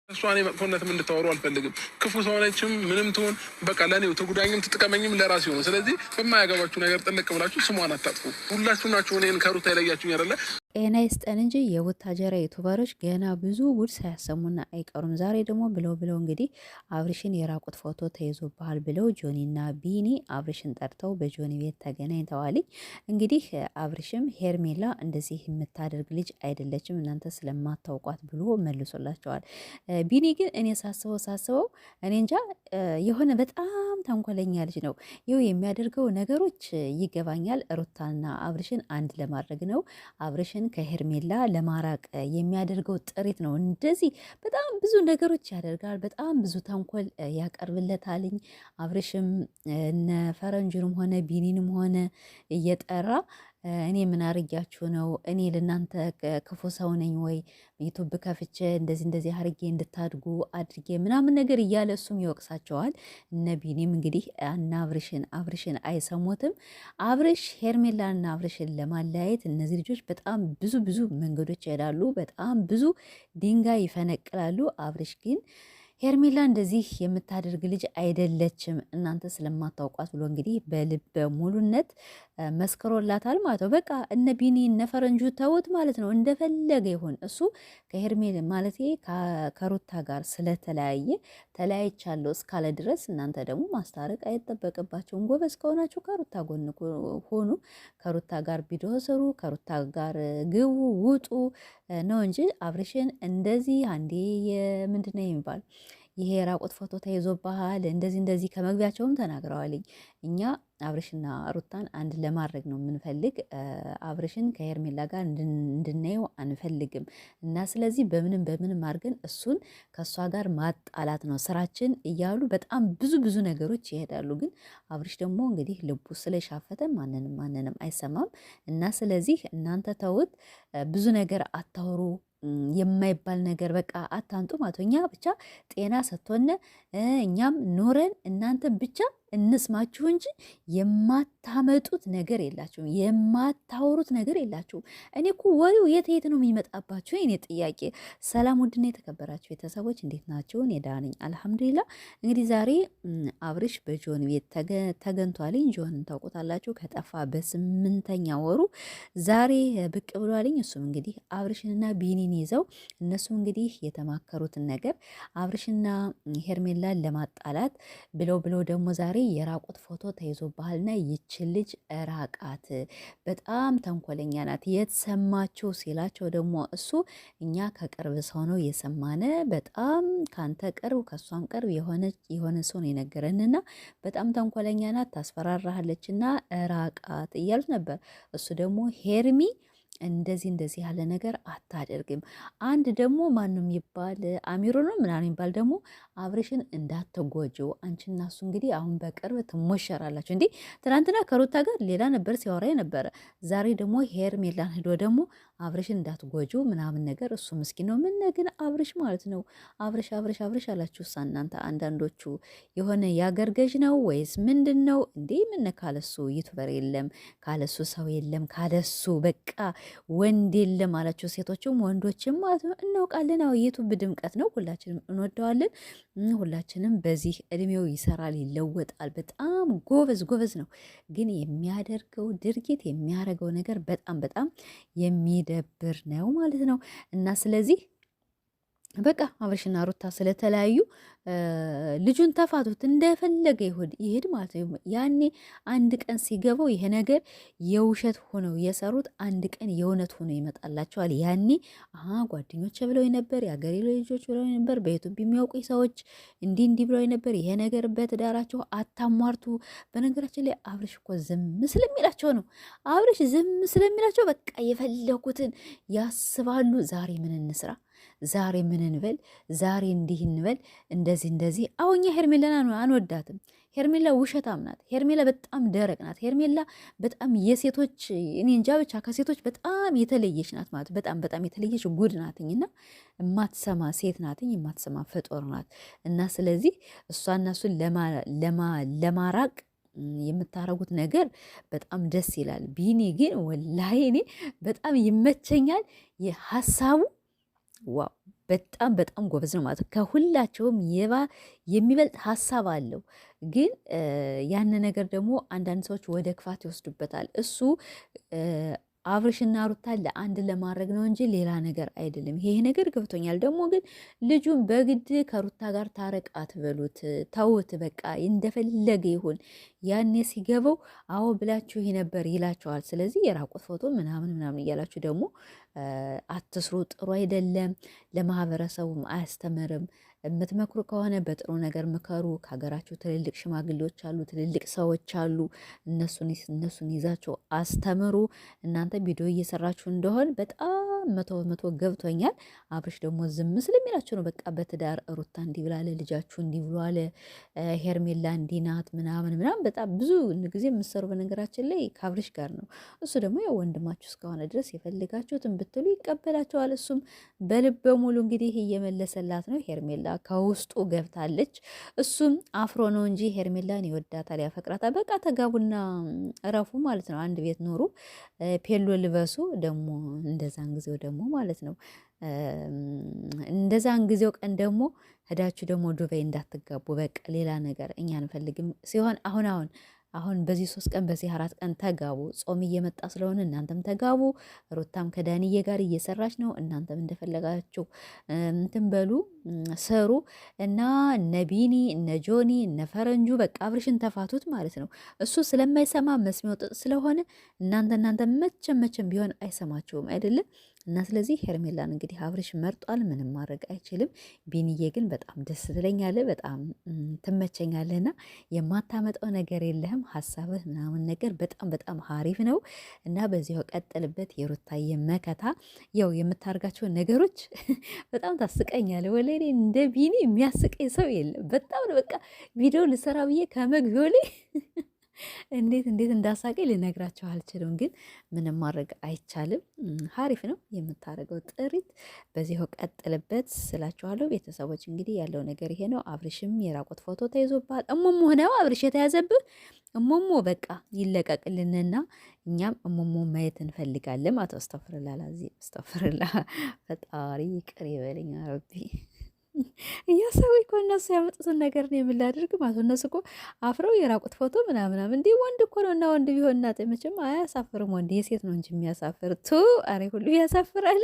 እሷ እኔ መጥፎነትም እንድታወሩ አልፈልግም። ክፉ ሰው ነችም ምንም ትሆን በቃ ለኔው ትጉዳኝም ትጥቀመኝም ለራሴ ሆነ። ስለዚህ በማያገባችሁ ነገር ጥልቅ ብላችሁ ስሟን አታጥፉ። ሁላችሁ ናችሁ እኔን ከሩታ ይለያችሁኝ አይደለ? ጤና ይስጠን እንጂ የቡታጀራ ዩቱበሮች ገና ብዙ ጉድ ሳያሰሙና አይቀሩም። ዛሬ ደግሞ ብለው እንግዲህ አብርሽን የራቁት ፎቶ ተይዞብሃል ብለው ጆኒና ቢኒ አብርሽን ጠርተው በጆኒ ቤት ተገናኝተዋል። እንግዲህ አብርሽም ሄርሜላ እንደዚህ የምታደርግ ልጅ አይደለችም እናንተ ስለማታውቋት ብሎ መልሶላቸዋል። ቢኒ ግን እኔ ሳስበው እኔ እንጃ የሆነ በጣም ተንኮለኛ ልጅ ነው። ይኸው የሚያደርገው ነገሮች ይገባኛል። ሩታና አብርሽን አንድ ለማድረግ ነው። አብርሽን ከሄርሜላ ለማራቅ የሚያደርገው ጥሪት ነው። እንደዚህ በጣም ብዙ ነገሮች ያደርጋል። በጣም ብዙ ተንኮል ያቀርብለታልኝ። አብርሽም እነ ፈረንጁንም ሆነ ቢኒንም ሆነ እየጠራ እኔ ምን አርጊያችሁ ነው? እኔ ለእናንተ ክፉ ሰው ነኝ ወይ? ዩቱብ ከፍቼ እንደዚህ አርጌ እንድታድጉ አድርጌ ምናምን ነገር እያለ እሱም ይወቅሳቸዋል። እነ ቢኒም እንግዲህ እና አብርሽን አይሰሙትም። አብርሽ ሄርሜላና አብርሽን ለማለያየት እነዚህ ልጆች በጣም ብዙ መንገዶች ይሄዳሉ። በጣም ብዙ ድንጋይ ይፈነቅላሉ። አብርሽ ግን ሄርሜላ እንደዚህ የምታደርግ ልጅ አይደለችም እናንተ ስለማታውቋት ብሎ እንግዲህ በልበ ሙሉነት መስክሮላታል ማለት ነው። በቃ እነ ቢኒ እነ ፈረንጁ ተውት ማለት ነው። እንደፈለገ ይሁን እሱ ከሄርሜላ ማለት ከሩታ ጋር ስለተለያየ ተለያይቻለሁ እስካለ ድረስ እናንተ ደግሞ ማስታረቅ አይጠበቅባቸውም። ጎበዝ ከሆናችሁ ከሩታ ጎን ሆኑ። ከሩታ ጋር ቪዲዮ ስሩ፣ ከሩታ ጋር ግቡ ውጡ ነው እንጂ አብርሽን እንደዚህ አንዴ ምንድነው የሚባል ይሄ የራቁት ፎቶ ተይዞብሃል እንደዚህ ከመግቢያቸውም ተናግረዋልኝ። እኛ አብርሽና ሩታን አንድ ለማድረግ ነው የምንፈልግ። አብርሽን ከሄርሜላ ጋር እንድናየው አንፈልግም እና ስለዚህ በምንም አድርገን እሱን ከእሷ ጋር ማጣላት ነው ስራችን እያሉ በጣም ብዙ ነገሮች ይሄዳሉ። ግን አብርሽ ደግሞ እንግዲህ ልቡ ስለሻፈተ ማንንም አይሰማም እና ስለዚህ እናንተ ተውት፣ ብዙ ነገር አታውሩ፣ የማይባል ነገር በቃ አታንጡ ማለት እኛ ብቻ ጤና ሰጥቶነ እኛም ኖረን እናንተ ብቻ እንስማችሁ እንጂ የማታመጡት ነገር የላችሁም፣ የማታወሩት ነገር የላችሁም። እኔ እኮ ወሬው የት ነው የሚመጣባችሁ? እኔ ጥያቄ። ሰላም ውድና የተከበራችሁ ቤተሰቦች እንዴት ናቸው? እኔ ደህና ነኝ አልሐምዱሊላ። እንግዲህ ዛሬ አብርሽ በጆን ቤት ተገንቷልኝ። ጆንን ታውቁታላችሁ፣ ከጠፋ በ8ኛ ወሩ ዛሬ ብቅ ብሏልኝ። እሱም እንግዲህ አብርሽንና ቢኒን ይዘው እነሱም እንግዲህ የተማከሩትን ነገር አብርሽና ሄርሜላን ለማጣላት ብለው ደግሞ ዛሬ የራቁት ፎቶ ተይዞብሃልና ይችን ልጅ ራቃት፣ በጣም ተንኮለኛ ናት የተሰማችው ሲላቸው ደግሞ እሱ እኛ ከቅርብ ሰው ነው የሰማነ፣ በጣም ካንተ ቅርብ ከሷም ቅርብ የሆነ ሰው ነው የነገረንና በጣም ተንኮለኛ ናት ታስፈራራሃለችና ራቃት እያሉት ነበር። እሱ ደግሞ ሄርሚ እንደዚህ ያለ ነገር አታደርግም። አንድ ደግሞ ማንም ይባል አሚሮ ነው ምናምን ይባል ደግሞ አብርሽን እንዳትጎጂው አንቺና እሱ እንግዲህ አሁን በቅርብ ትሞሸራላችሁ። እንዴ ትናንትና ከሩታ ጋር ሌላ ነበር ሲያወራ የነበረ፣ ዛሬ ደግሞ ሄርሜላን ሄዶ ደግሞ አብርሽን እንዳትጎጂው ምናምን ነገር። እሱ ምስኪን ነው። ምን ግን አብርሽ ማለት ነው አብርሽ አላችሁ እናንተ አንዳንዶቹ። የሆነ ያገር ገዥ ነው ወይስ ምንድን ነው እንዴ? ምን ካለሱ ዩቱበር የለም ካለሱ ሰው የለም ካለሱ በቃ ወንድ የለም አላቸው። ሴቶችም ወንዶችም ማለት ነው። እናውቃለን። አዎ ዩቱብ ድምቀት ነው። ሁላችንም እንወደዋለን። ሁላችንም በዚህ እድሜው ይሰራል፣ ይለወጣል። በጣም ጎበዝ ነው። ግን የሚያደርገው ድርጊት የሚያደርገው ነገር በጣም የሚደብር ነው ማለት ነው እና ስለዚህ በቃ አብርሽና ሩታ ስለተለያዩ ልጁን ተፋቱት፣ እንደፈለገ ይሄድ ማለት ነው። ያኔ አንድ ቀን ሲገባው ይሄ ነገር የውሸት ሆነው የሰሩት አንድ ቀን የእውነት ሆኖ ይመጣላቸዋል። ያኔ ጓደኞች ብለው ነበር፣ የሀገሬ ልጆች ብለው ነበር፣ በዩቱብ የሚያውቁ ሰዎች እንዲህ ብለው ነበር። ይሄ ነገር በትዳራቸው አታሟርቱ። በነገራችን ላይ አብርሽ እኮ ዝም ስለሚላቸው ነው። አብርሽ ዝም ስለሚላቸው በቃ የፈለጉትን ያስባሉ። ዛሬ ምን እንስራ፣ ዛሬ ምን እንበል፣ ዛሬ እንዲህ እንበል፣ እንደዚህ አሁኛ ሄርሜላን አንወዳትም። ሄርሜላ ውሸታም ናት። ሄርሜላ በጣም ደረቅ ናት። ሄርሜላ በጣም የሴቶች እኔ እንጃ ብቻ ከሴቶች በጣም የተለየች ናት ማለት በጣም የተለየች ጉድ ናትኝና የማትሰማ ሴት ናትኝ፣ የማትሰማ ፍጡር ናት። እና ስለዚህ እሷና እሱን ለማራቅ የምታረጉት ነገር በጣም ደስ ይላል። ቢኒ ግን ወላሂ እኔ በጣም ይመቸኛል የሀሳቡ ዋው በጣም በጣም ጎበዝ ነው ማለት ነው። ከሁላቸውም የሚበልጥ ሀሳብ አለው። ግን ያን ነገር ደግሞ አንዳንድ ሰዎች ወደ ክፋት ይወስዱበታል። እሱ አብርሽና ሩታን ለአንድ ለማድረግ ነው እንጂ ሌላ ነገር አይደለም። ይሄ ነገር ገብቶኛል። ደግሞ ግን ልጁን በግድ ከሩታ ጋር ታረቅ አትበሉት፣ ተውት፣ በቃ እንደፈለገ ይሁን። ያኔ ሲገባው አዎ ብላችሁ ይሄ ነበር ይላቸዋል። ስለዚህ የራቁት ፎቶ ምናምን ምናምን እያላችሁ ደግሞ አትስሩ፣ ጥሩ አይደለም፣ ለማህበረሰቡም አያስተምርም። የምትመክሩ ከሆነ በጥሩ ነገር ምከሩ። ከሀገራችሁ ትልልቅ ሽማግሌዎች አሉ፣ ትልልቅ ሰዎች አሉ። እነሱን ይዛችሁ አስተምሩ። እናንተ ቪዲዮ እየሰራችሁ እንደሆን በጣም 100% ገብቶኛል። አብርሽ ደግሞ ዝም ስለሚላችሁ ነው። በቃ በትዳር ሩታ እንዲህ ብላለ፣ ልጃችሁ እንዲህ ብሏለ፣ ሄርሜላ እንዲህ ናት ምናምን ምናምን በጣም ብዙ ጊዜ የምትሰሩ በነገራችን ላይ ከአብርሽ ጋር ነው። እሱ ደግሞ ያው ወንድማችሁ እስከሆነ ድረስ የፈልጋችሁትን ብትሉ ይቀበላቸዋል። እሱም በልበ ሙሉ እንግዲህ እየመለሰላት ነው። ሄርሜላ ከውስጡ ገብታለች። እሱም አፍሮ ነው እንጂ ሄርሜላን ይወዳታል፣ ያፈቅራታል። በቃ ተጋቡና እረፉ ማለት ነው። አንድ ቤት ኖሩ፣ ፔሎ ልበሱ። ደግሞ እንደዛን ጊዜው ደግሞ ማለት ነው እንደዛን ጊዜው ቀን ደግሞ ሄዳችሁ ደግሞ ዱባይ እንዳትጋቡ። በቃ ሌላ ነገር እኛ አንፈልግም ሲሆን አሁን በዚህ 3 ቀን በዚህ 4 ቀን ተጋቡ። ጾም እየመጣ ስለሆነ እናንተም ተጋቡ። ሩታም ከዳንዬ ጋር እየሰራች ነው። እናንተም እንደፈለጋችሁ እንትን በሉ ሰሩ እና እነ ቢኒ እነ ጆኒ እነ ፈረንጁ በቃ አብርሽን ተፋቱት ማለት ነው። እሱ ስለማይሰማ መስሚያው ጥጥ ስለሆነ እናንተ መቼም ቢሆን አይሰማችሁም አይደለም። እና ስለዚህ ሄርሜላን እንግዲህ አብርሽ መርጧል። ምንም ማድረግ አይችልም። ቢንዬ ግን በጣም ደስ ትለኛለህ፣ በጣም ትመቸኛለህና የማታመጣው ነገር የለህም። ሀሳብህ ምናምን ነገር በጣም በጣም ሀሪፍ ነው እና በዚያው ቀጥልበት። የሩታዬ መከታ ያው የምታደርጋቸው ነገሮች በጣም ታስቀኛለህ። ወላሂ እንደ ቢኒ የሚያስቀኝ ሰው የለም። በጣም ነው በቃ ቪዲዮ ልሰራ ብዬ ከመግቢያው ላይ እንዴት እንዳሳቀኝ ልነግራቸው አልችልም። ግን ምንም ማድረግ አይቻልም። ሀሪፍ ነው የምታደርገው ጥሪት። በዚሁ ቀጥልበት ስላችኋለሁ ቤተሰቦች። እንግዲህ ያለው ነገር ይሄ ነው። አብርሽም የራቆት ፎቶ ተይዞብሃል። እሙሙ ነው አብርሽ የተያዘብህ። እሙሙ በቃ ይለቀቅልንና እኛም እሙሙ ማየት እንፈልጋለን። አቶ አስተፍርላ ላዚ አስተፍርላ ፈጣሪ ይቅር ይበለኝ ረቢ። እያሰቡ እኮ እነሱ ያመጡትን ነገር ነው የምላደርግ ማለት እነሱ እኮ አፍረው የራቁት ፎቶ ምናምናም እንዲህ ወንድ እኮ ነው እና ወንድ ቢሆን እናት መቼም አያሳፍርም። ወንድ የሴት ነው እንጂ የሚያሳፍር ቱ አሬ ሁሉ ያሳፍራል።